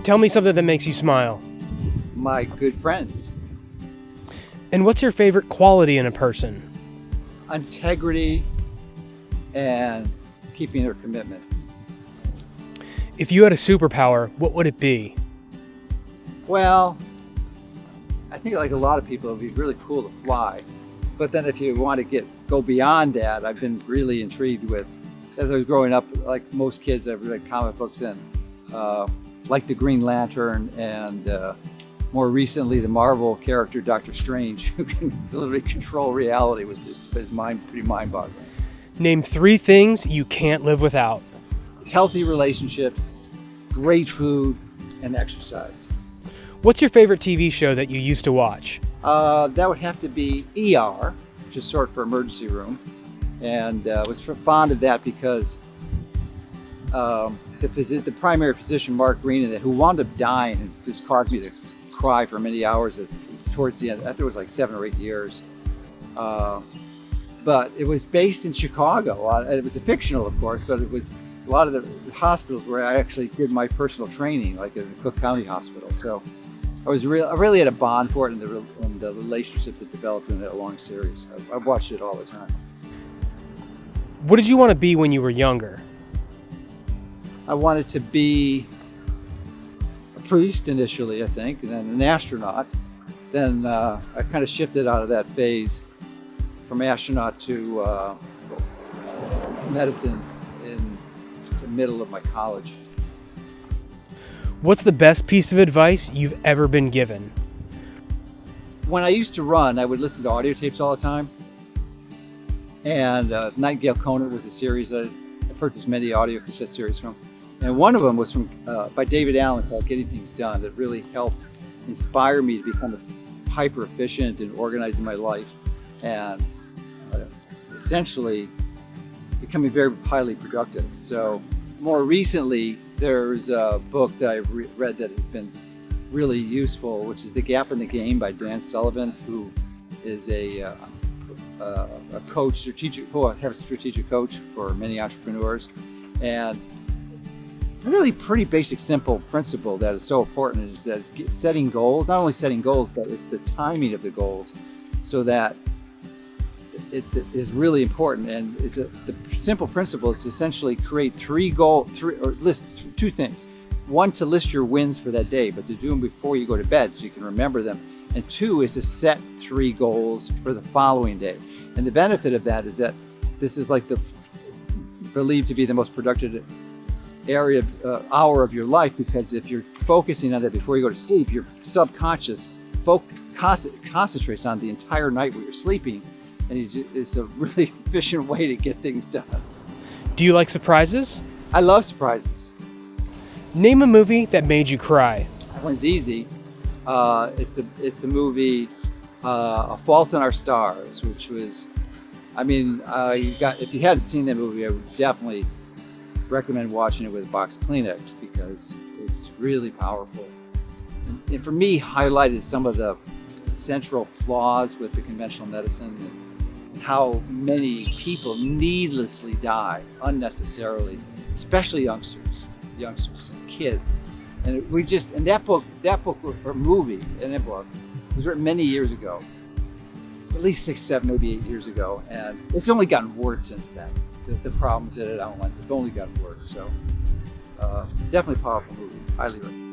Tell me something that makes you smile. My good friends. And what's your favorite quality in a person? Integrity and keeping their commitments. If you had a superpower, what would it be? Well, I think like a lot of people, it would be really cool to fly. But then if you want to go beyond that, I've been really intrigued with, as I was growing up, like most kids, I've read comic books and like the Green Lantern and more recently the Marvel character Doctor Strange, who can literally control reality, was just pretty mind-boggling. Name 3 things you can't live without. Healthy relationships, great food, and exercise. What's your favorite TV show that you used to watch? That would have to be ER, which is short for emergency room. And was fond of that because the primary physician, Mark Green, who wound up dying and just caused me to cry for many hours towards the end. After it was like 7 or 8 years. But it was based in Chicago. It was a fictional, of course, but it was a lot of the hospitals where I actually did my personal training, like in the Cook County Hospital. So I really had a bond for it, and the relationship that developed in that long series. I've watched it all the time. What did you want to be when you were younger? I wanted to be a priest initially, I think, and then an astronaut. Then I kind of shifted out of that phase from astronaut to medicine in the middle of my college. What's the best piece of advice you've ever been given? When I used to run, I would listen to audio tapes all the time. And Nightingale Conant was a series that I purchased many audio cassette series from. And one of them was by David Allen called Getting Things Done. That really helped inspire me to become hyper efficient and organizing my life, and essentially becoming very highly productive. So more recently, there's a book that I read that has been really useful, which is The Gap in the Game by Dan Sullivan, who is a coach, strategic coach for many entrepreneurs. And a really pretty basic, simple principle that is so important is that setting goals, not only setting goals, but it's the timing of the goals, so that it is really important. And the simple principle is to essentially create list 2 things. 1, to list your wins for that day, but to do them before you go to bed so you can remember them. And 2 is to set 3 goals for the following day. And the benefit of that is that this is like believed to be the most productive hour of your life, because if you're focusing on that before you go to sleep, your subconscious concentrates on the entire night where you're sleeping, and it's a really efficient way to get things done. Do you like surprises? I love surprises. Name a movie that made you cry. That one's easy. It's the movie A Fault in Our Stars, which was, if you hadn't seen that movie, I would definitely recommend watching it with a box of Kleenex, because it's really powerful. And for me, highlighted some of the central flaws with the conventional medicine, and how many people needlessly die unnecessarily, especially youngsters and kids. And that book or movie, and that book was written many years ago, at least 6, 7, maybe 8 years ago, and it's only gotten worse since then. The problems that it outlines have only gotten worse. So definitely a powerful movie. Highly recommend.